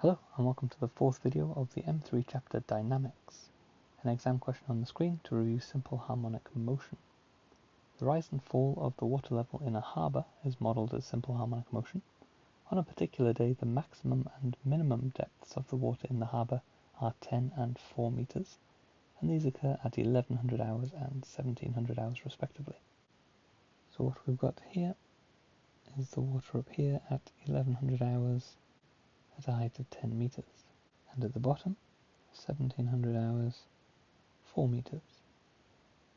Hello and welcome to the fourth video of the M3 chapter Dynamics, an exam question on the screen to review simple harmonic motion. The rise and fall of the water level in a harbour is modelled as simple harmonic motion. On a particular day, the maximum and minimum depths of the water in the harbour are 10 and 4 metres, and these occur at 1100 hours and 1700 hours respectively. So what we've got here is the water up here at 1100 hours at a height of 10 metres, and at the bottom 1700 hours 4 metres.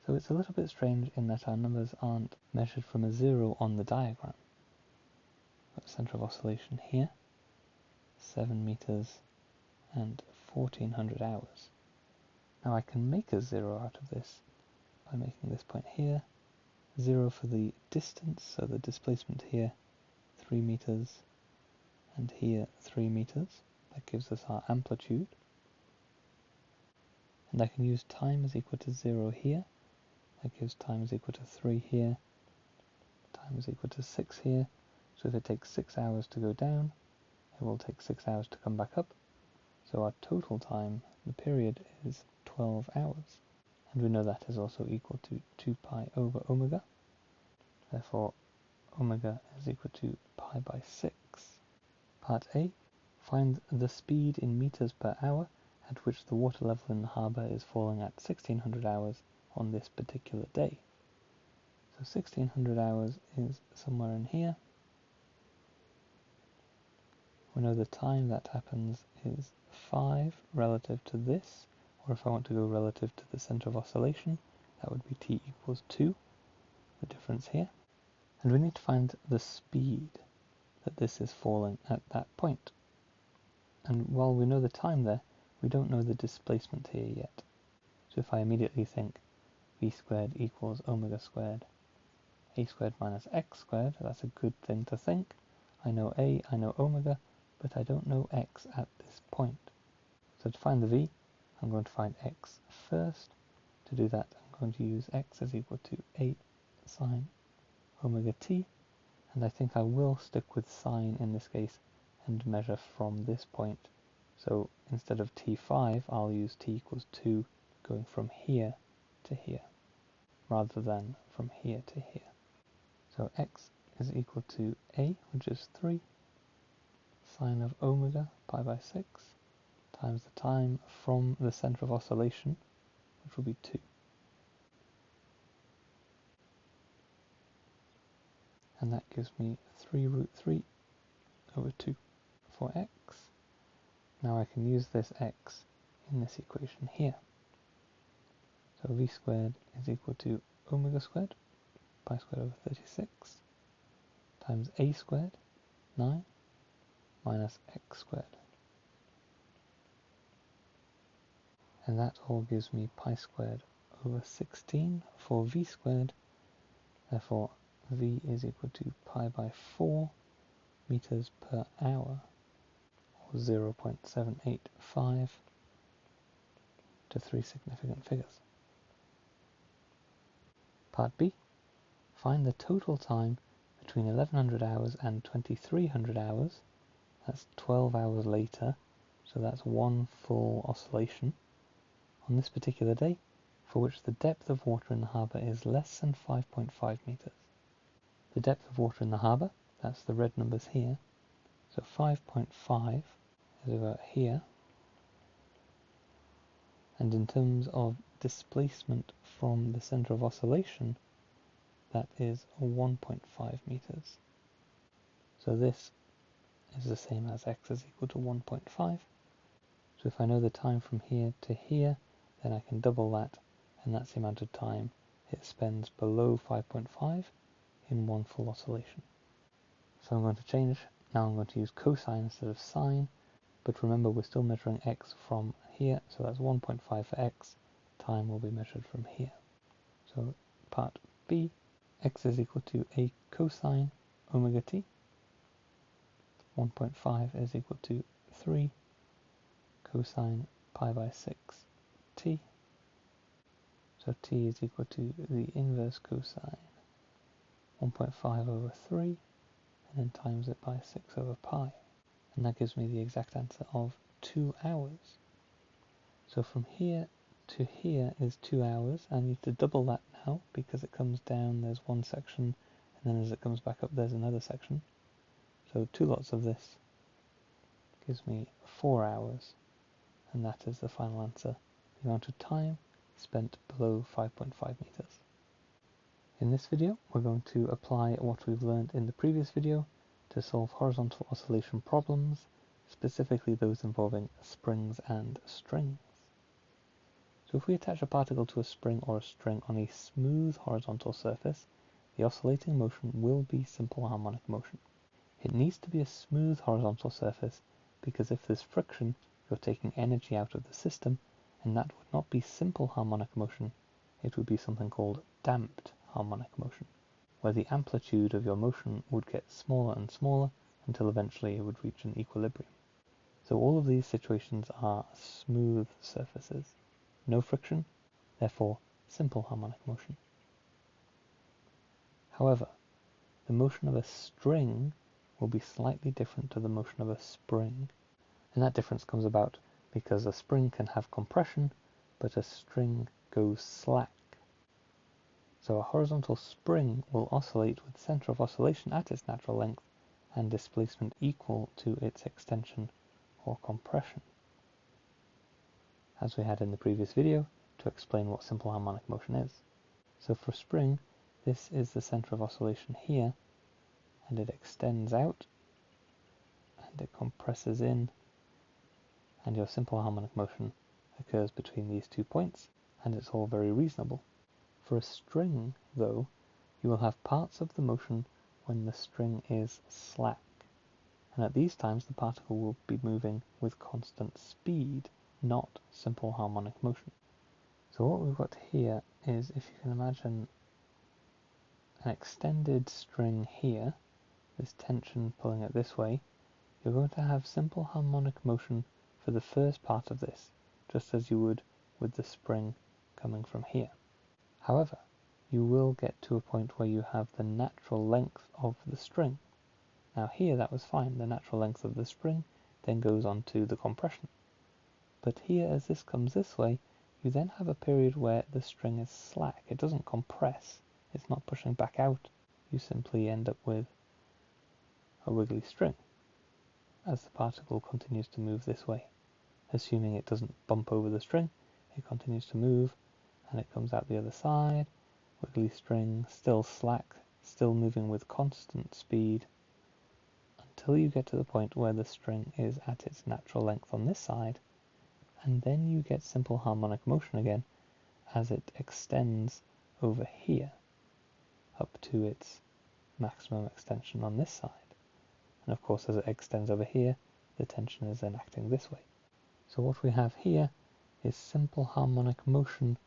So it's a little bit strange in that our numbers aren't measured from a zero on the diagram. Got the centre of oscillation here, 7 metres and 1400 hours. Now I can make a zero out of this by making this point here 0 for the distance, so the displacement here 3 metres and here 3 metres. That gives us our amplitude. And I can use time is equal to 0 here. That gives time is equal to 3 here. Time is equal to 6 here. So if it takes 6 hours to go down, it will take 6 hours to come back up. So our total time, the period, is 12 hours. And we know that is also equal to 2 pi over omega. Therefore, omega is equal to pi by 6. Part A, find the speed in meters per hour at which the water level in the harbour is falling at 1600 hours on this particular day. So 1600 hours is somewhere in here. We know the time that happens is 5 relative to this, or if I want to go relative to the centre of oscillation, that would be t equals 2, the difference here. And we need to find the speed that this is falling at that point. And while we know the time there, we don't know the displacement here yet. So if I immediately think v squared equals omega squared, a squared minus x squared, that's a good thing to think. I know a, I know omega, but I don't know x at this point. So to find the v, I'm going to find x first. To do that, I'm going to use x is equal to a sine omega t, and I think I will stick with sine in this case and measure from this point. So instead of t5, I'll use t equals 2 going from here to here, rather than from here to here. So x is equal to a, which is 3, sine of omega, pi by 6, times the time from the centre of oscillation, which will be 2. And that gives me 3 root 3 over 2 for x. Now I can use this x in this equation here. So v squared is equal to omega squared, pi squared over 36, times a squared, 9, minus x squared. And that all gives me pi squared over 16 for v squared. Therefore, v is equal to pi by 4 meters per hour, or 0.785 to 3 significant figures. Part B, find the total time between 1100 hours and 2300 hours, that's 12 hours later, so that's one full oscillation, on this particular day, for which the depth of water in the harbour is less than 5.5 metres. The depth of water in the harbour, that's the red numbers here, so 5.5 is over here, and in terms of displacement from the centre of oscillation, that is 1.5 metres. So this is the same as x is equal to 1.5. So if I know the time from here to here, then I can double that, and that's the amount of time it spends below 5.5 in one full oscillation. So I'm going to change. Now I'm going to use cosine instead of sine, but remember we're still measuring x from here, so that's 1.5 for x. Time will be measured from here. So part B, x is equal to a cosine omega t. 1.5 is equal to 3 cosine pi by 6 t. So t is equal to the inverse cosine 1.5 over 3, and then times it by 6 over pi. and that gives me the exact answer of 2 hours. So from here to here is 2 hours. I need to double that now because it comes down, there's one section, and then as it comes back up there's another section. So 2 lots of this gives me 4 hours, and that is the final answer, the amount of time spent below 5.5 meters. In this video we're going to apply what we've learned in the previous video to solve horizontal oscillation problems, specifically those involving springs and strings. So if we attach a particle to a spring or a string on a smooth horizontal surface, the oscillating motion will be simple harmonic motion. It needs to be a smooth horizontal surface because if there's friction, you're taking energy out of the system, and that would not be simple harmonic motion, it would be something called damped harmonic motion, where the amplitude of your motion would get smaller and smaller until eventually it would reach an equilibrium. So all of these situations are smooth surfaces. No friction, therefore simple harmonic motion. However, the motion of a string will be slightly different to the motion of a spring, and that difference comes about because a spring can have compression, but a string goes slack. So a horizontal spring will oscillate with center of oscillation at its natural length and displacement equal to its extension or compression, as we had in the previous video to explain what simple harmonic motion is. So for a spring, this is the center of oscillation here, and it extends out, and it compresses in, and your simple harmonic motion occurs between these 2 points, and it's all very reasonable. For a string, though, you will have parts of the motion when the string is slack, and at these times the particle will be moving with constant speed, not simple harmonic motion. So what we've got here is, if you can imagine an extended string here, this tension pulling it this way, you're going to have simple harmonic motion for the first part of this, just as you would with the spring coming from here. However, you will get to a point where you have the natural length of the string. Now here that was fine, the natural length of the spring then goes on to the compression. But here, as this comes this way, you then have a period where the string is slack. It doesn't compress, it's not pushing back out. You simply end up with a wiggly string as the particle continues to move this way. Assuming it doesn't bump over the string, it continues to move, and it comes out the other side, wiggly string, still slack, still moving with constant speed, until you get to the point where the string is at its natural length on this side, and then you get simple harmonic motion again as it extends over here up to its maximum extension on this side. And of course, as it extends over here, the tension is then acting this way. So what we have here is simple harmonic motion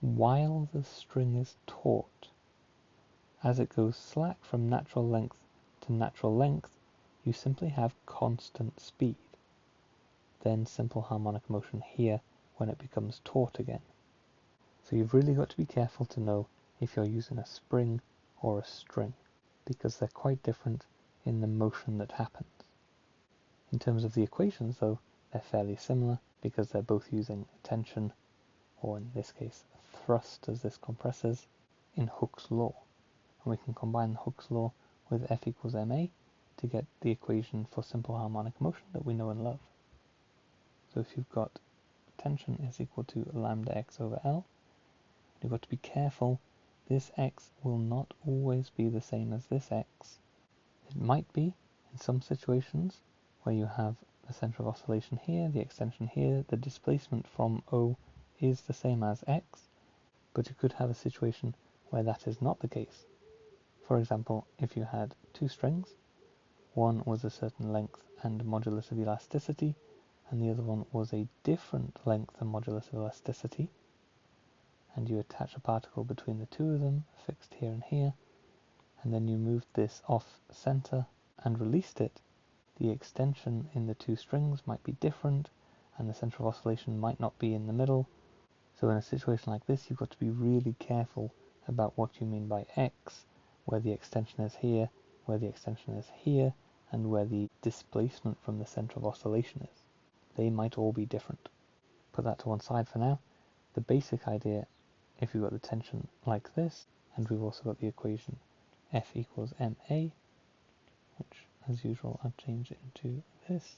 while the string is taut. As it goes slack from natural length to natural length, you simply have constant speed. Then simple harmonic motion here when it becomes taut again. So you've really got to be careful to know if you're using a spring or a string, because they're quite different in the motion that happens. In terms of the equations though, they're fairly similar because they're both using tension, or in this case thrust as this compresses, in Hooke's law. And we can combine Hooke's law with F equals ma to get the equation for simple harmonic motion that we know and love. So if you've got tension is equal to lambda x over L, you've got to be careful, this x will not always be the same as this x. It might be in some situations where you have the center of oscillation here, the extension here, the displacement from O is the same as x, but you could have a situation where that is not the case. For example, if you had 2 strings, one was a certain length and modulus of elasticity, and the other one was a different length and modulus of elasticity, and you attach a particle between the 2 of them, fixed here and here, and then you moved this off center and released it, the extension in the 2 strings might be different, and the center of oscillation might not be in the middle. So in a situation like this, you've got to be really careful about what you mean by x, where the extension is here, where the extension is here, and where the displacement from the center of oscillation is. They might all be different. Put that to one side for now. The basic idea, if you've got the tension like this, and we've also got the equation F equals ma, which as usual I'll change into this,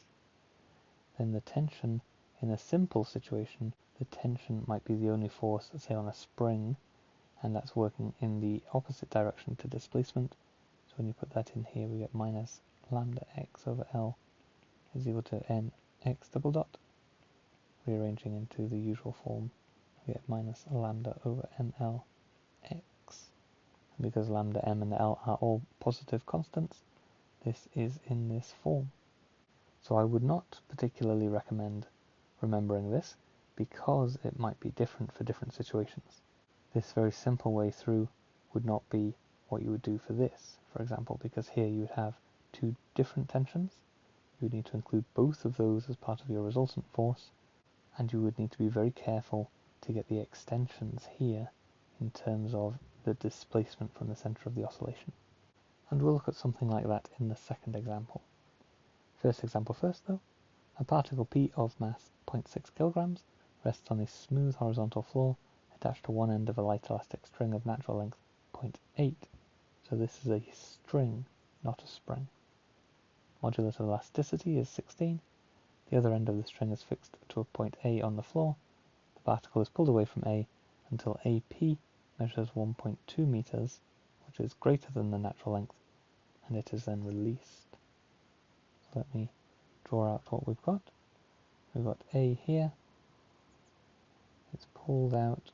then the tension in a simple situation, the tension might be the only force, say on a spring, and that's working in the opposite direction to displacement. So when you put that in here, we get minus lambda x over L is equal to mx double dot. Rearranging into the usual form, we get minus lambda over ml x. And because lambda, m, and l are all positive constants, this is in this form. So I would not particularly recommend remembering this because it might be different for different situations. This very simple way through would not be what you would do for this, for example, because here you would have two different tensions. You would need to include both of those as part of your resultant force, and you would need to be very careful to get the extensions here in terms of the displacement from the center of the oscillation. And we'll look at something like that in the second example. First example first though. A particle P of mass 0.6 kilograms rests on a smooth horizontal floor attached to one end of a light elastic string of natural length 0.8. So this is a string, not a spring. Modulus of elasticity is 16. The other end of the string is fixed to a point A on the floor. The particle is pulled away from A until AP measures 1.2 meters, which is greater than the natural length, and it is then released. So let me draw out what we've got. We've got A here. It's pulled out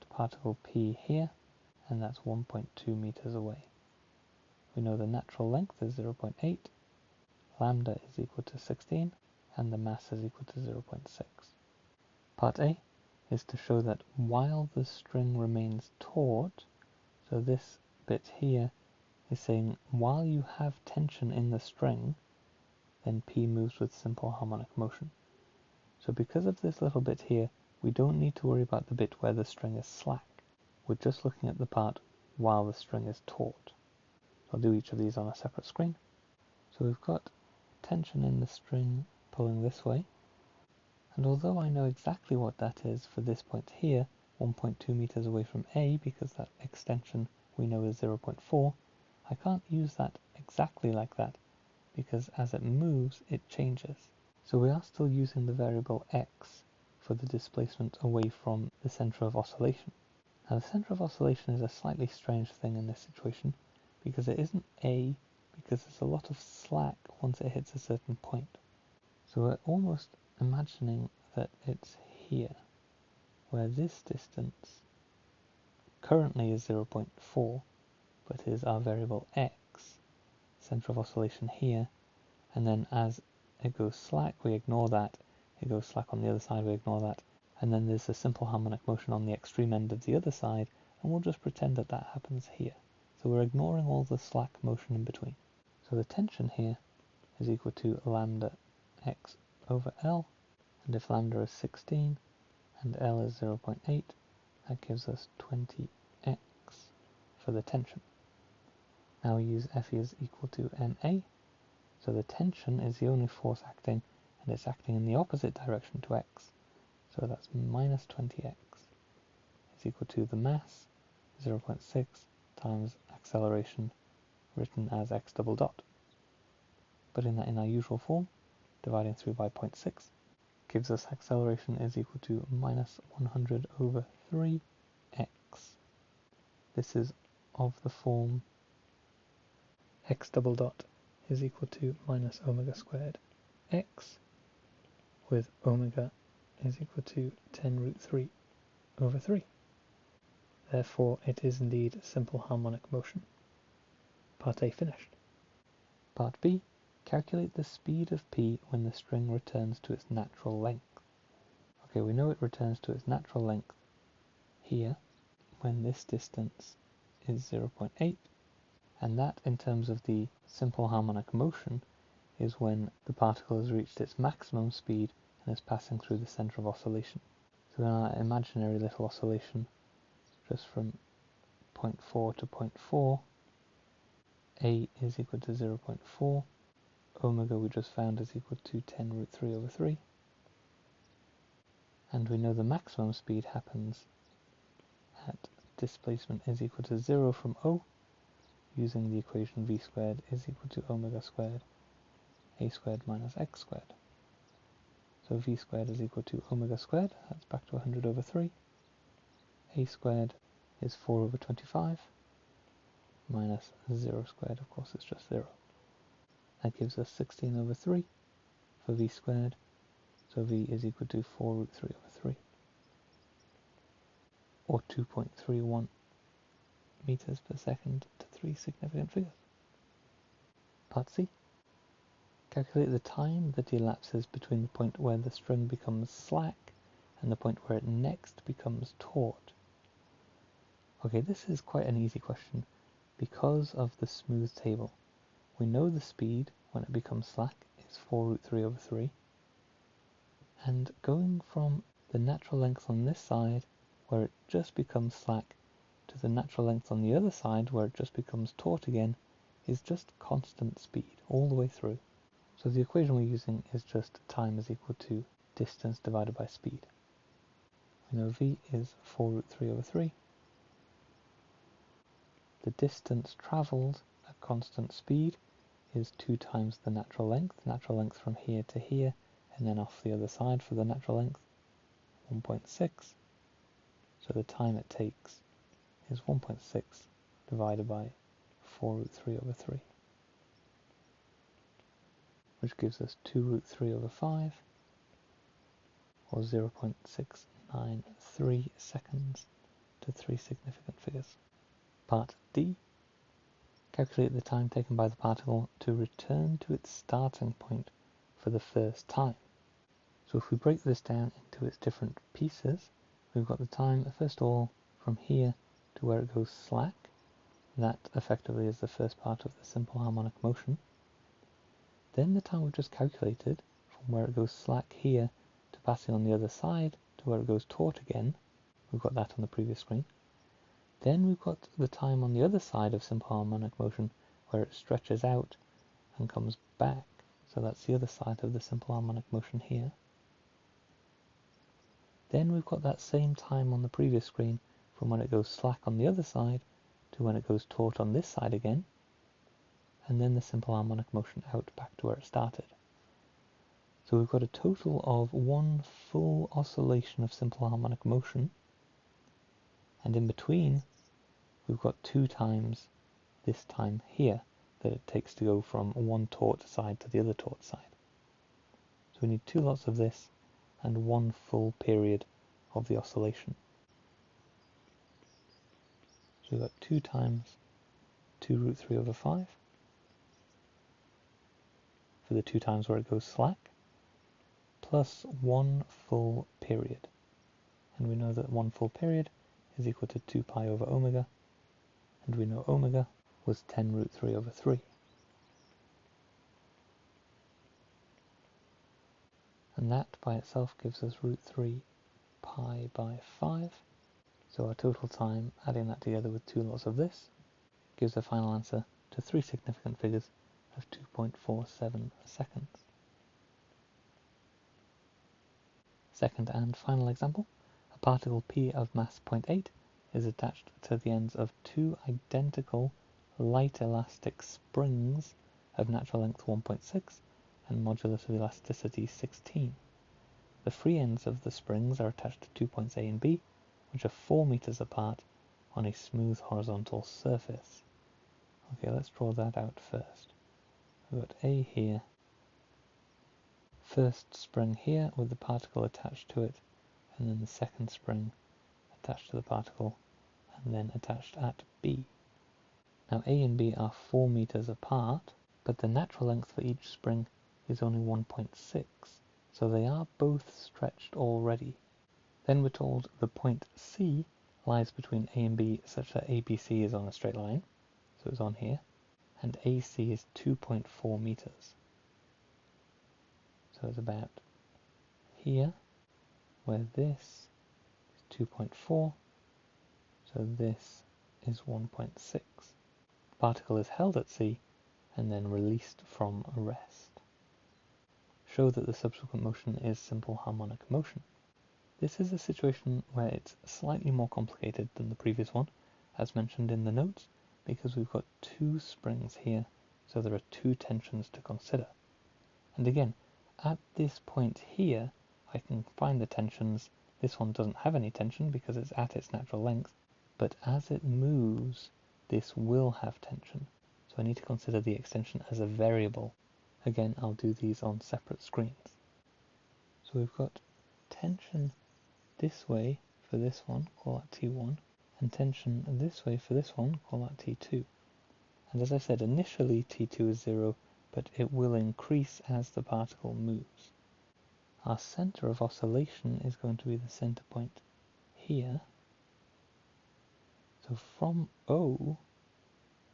to particle P here, and that's 1.2 meters away. We know the natural length is 0.8, lambda is equal to 16, and the mass is equal to 0.6. Part A is to show that while the string remains taut, so this bit here is saying while you have tension in the string, then P moves with simple harmonic motion. So because of this little bit here, we don't need to worry about the bit where the string is slack. We're just looking at the part while the string is taut. I'll do each of these on a separate screen. So we've got tension in the string pulling this way, and although I know exactly what that is for this point here, 1.2 meters away from A, because that extension we know is 0.4, I can't use that exactly like that, because as it moves, it changes. So we are still using the variable x for the displacement away from the center of oscillation. Now the center of oscillation is a slightly strange thing in this situation, because it isn't A, because there's a lot of slack once it hits a certain point. So we're almost imagining that it's here, where this distance currently is 0.4, but is our variable x, center of oscillation here, and then as it goes slack, we ignore that, it goes slack on the other side, we ignore that, and then there's a simple harmonic motion on the extreme end of the other side, and we'll just pretend that that happens here. So we're ignoring all the slack motion in between. So the tension here is equal to lambda x over L, and if lambda is 16 and L is 0.8, that gives us 20x for the tension. Now we use F is equal to ma, so the tension is the only force acting, and it's acting in the opposite direction to x. So that's minus 20x is equal to the mass, 0.6 times acceleration, written as x double dot. Putting that in our usual form, dividing through by 0.6, gives us acceleration is equal to minus 100 over 3x. This is of the form x double dot is equal to minus omega squared x, with omega is equal to 10 root 3 over 3. Therefore, it is indeed simple harmonic motion. Part A finished. Part B, calculate the speed of P when the string returns to its natural length. Okay, we know it returns to its natural length here when this distance is 0.8, and that in terms of the simple harmonic motion is when the particle has reached its maximum speed and is passing through the center of oscillation. So in our imaginary little oscillation, just from point 4 to point 4, A is equal to 0.4, omega we just found is equal to 10 root 3 over 3. And we know the maximum speed happens at displacement is equal to 0 from O, using the equation v squared is equal to omega squared a squared minus x squared. So v squared is equal to omega squared, that's back to 100 over 3. A squared is 4 over 25, minus 0 squared, of course it's just 0. That gives us 16 over 3 for v squared, so v is equal to 4 root 3 over 3, or 2.31 meters per second to 3 significant figures. Part C. Calculate the time that elapses between the point where the string becomes slack and the point where it next becomes taut. Okay, this is quite an easy question because of the smooth table. We know the speed when it becomes slack is 4 root 3 over 3, and going from the natural length on this side where it just becomes slack to the natural length on the other side where it just becomes taut again is just constant speed all the way through. So the equation we're using is just time is equal to distance divided by speed. We know v is 4 root 3 over 3. The distance travelled at constant speed is 2 times the natural length from here to here, and then off the other side for the natural length, 1.6. So the time it takes is 1.6 divided by 4 root 3 over 3. Which gives us 2 root 3 over 5, or 0.693 seconds to 3 significant figures. Part D. Calculate the time taken by the particle to return to its starting point for the first time. So if we break this down into its different pieces, we've got the time, first of all, from here to where it goes slack. That effectively is the first part of the simple harmonic motion. Then the time we've just calculated, from where it goes slack here to passing on the other side to where it goes taut again. We've got that on the previous screen. Then we've got the time on the other side of simple harmonic motion where it stretches out and comes back. So that's the other side of the simple harmonic motion here. Then we've got that same time on the previous screen from when it goes slack on the other side to when it goes taut on this side again. And then the simple harmonic motion out back to where it started. So we've got a total of 1 full oscillation of simple harmonic motion, and in between we've got 2 times this time here that it takes to go from one taut side to the other taut side. So we need 2 lots of this and 1 full period of the oscillation. So we've got 2 times 2 root 3 over 5 for the 2 times where it goes slack, plus 1 full period. And we know that 1 full period is equal to 2 pi over omega, and we know omega was 10 root 3 over 3. And that by itself gives us root 3 pi by 5. So our total time, adding that together with 2 lots of this, gives a final answer to 3 significant figures of 2.47 seconds. Second and final example, a particle P of mass 0.8 is attached to the ends of 2 identical light elastic springs of natural length 1.6 and modulus of elasticity 16. The free ends of the springs are attached to 2 points A and B, which are 4 meters apart on a smooth horizontal surface. Okay, let's draw that out first. We've got A here, first spring here with the particle attached to it, and then the second spring attached to the particle, and then attached at B. Now A and B are 4 meters apart, but the natural length for each spring is only 1.6, so they are both stretched already. Then we're told the point C lies between A and B such that ABC is on a straight line, so it's on here, and AC is 2.4 meters. So it's about here, where this is 2.4, so this is 1.6. The particle is held at C and then released from rest. show that the subsequent motion is simple harmonic motion. This is a situation where it's slightly more complicated than the previous one, as mentioned in the notes, because we've got two springs here, so there are two tensions to consider. And again, at this point here, I can find the tensions. This one doesn't have any tension because it's at its natural length, but as it moves, this will have tension. So I need to consider the extension as a variable. Again, I'll do these on separate screens. So we've got tension this way for this one, call that T1, and tension this way for this one, call that T2. And as I said, initially T2 is 0, but it will increase as the particle moves. Our center of oscillation is going to be the center point here. So from O,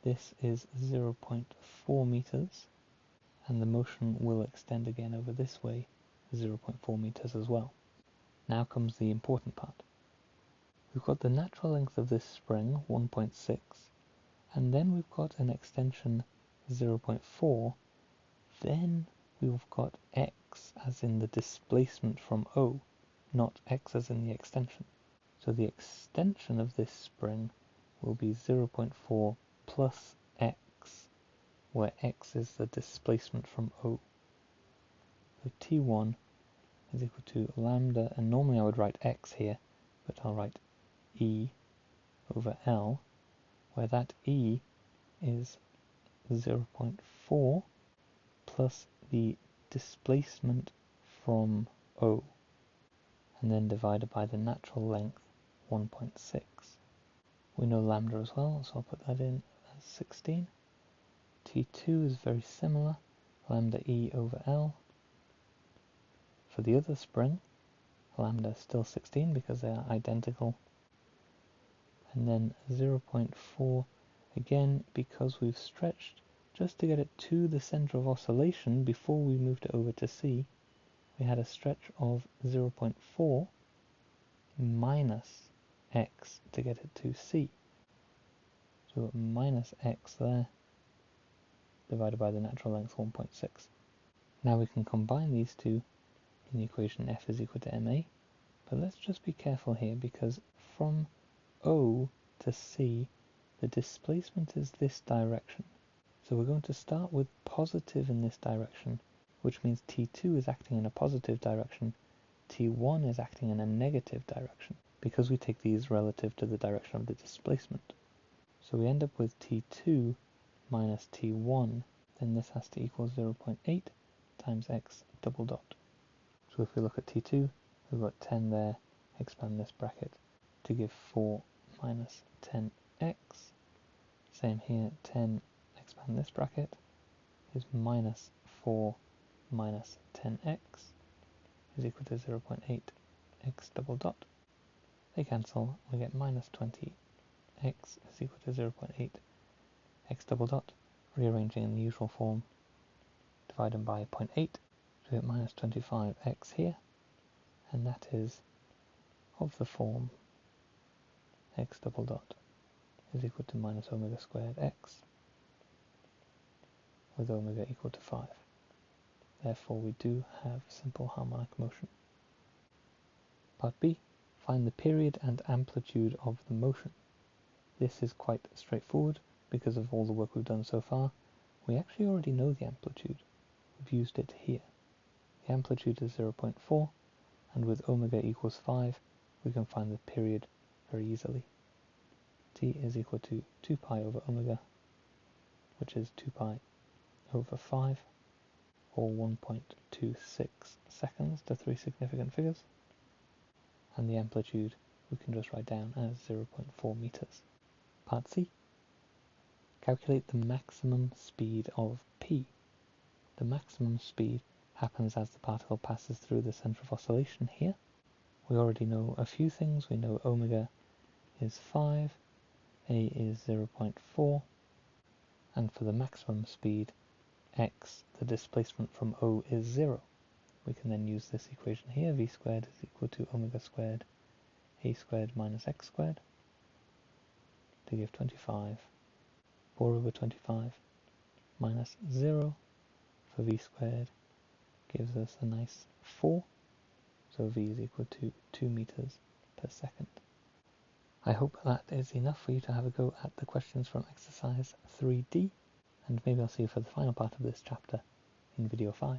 this is 0.4 meters, and the motion will extend again over this way, 0.4 meters as well. Now comes the important part. We've got the natural length of this spring, 1.6, and then we've got an extension 0.4, then we've got x as in the displacement from O, not x as in the extension. So the extension of this spring will be 0.4 plus x, where x is the displacement from O. So T1 is equal to lambda, and normally I would write x here, but I'll write E over L, where that E is 0.4 plus the displacement from O, and then divided by the natural length, 1.6. We know lambda as well, so I'll put that in as 16. T2 is very similar, lambda E over L. For the other spring, lambda is still 16 because they are identical. And then 0.4, again, because we've stretched just to get it to the center of oscillation before we moved it over to C, we had a stretch of 0.4 minus x to get it to C. So minus x there, divided by the natural length 1.6. Now we can combine these two in the equation F is equal to ma, but let's just be careful here because from O to C, the displacement is this direction. So we're going to start with positive in this direction, which means T2 is acting in a positive direction, T1 is acting in a negative direction, because we take these relative to the direction of the displacement. So we end up with T2 minus T1, then this has to equal 0.8 times x double dot. So if we look at T2, we've got 10 there, expand this bracket to give 4 minus 10x. Same here, 10, expand this bracket, is minus 4 minus 10x is equal to 0.8 x double dot. They cancel, we get minus 20x is equal to 0.8 x double dot. Rearranging in the usual form, dividing by 0.8, so we get minus 25x here, and that is of the form x double dot is equal to minus omega squared x, with omega equal to 5. Therefore we do have simple harmonic motion. Part B, find the period and amplitude of the motion. This is quite straightforward because of all the work we've done so far. We actually already know the amplitude. We've used it here. The amplitude is 0.4, and with omega equals 5, we can find the period very easily. T is equal to 2 pi over omega, which is 2 pi over 5, or 1.26 seconds to 3 significant figures. And the amplitude we can just write down as 0.4 meters. Part C. Calculate the maximum speed of P. The maximum speed happens as the particle passes through the center of oscillation here. We already know a few things. We know omega is 5, A is 0.4, and for the maximum speed, x, the displacement from O, is 0. We can then use this equation here, v squared is equal to omega squared, a squared minus x squared, to give 25, 4 over 25, minus 0 for v squared, gives us a nice 4, so v is equal to 2 meters per second. I hope that is enough for you to have a go at the questions from exercise 3D, and maybe I'll see you for the final part of this chapter in video 5.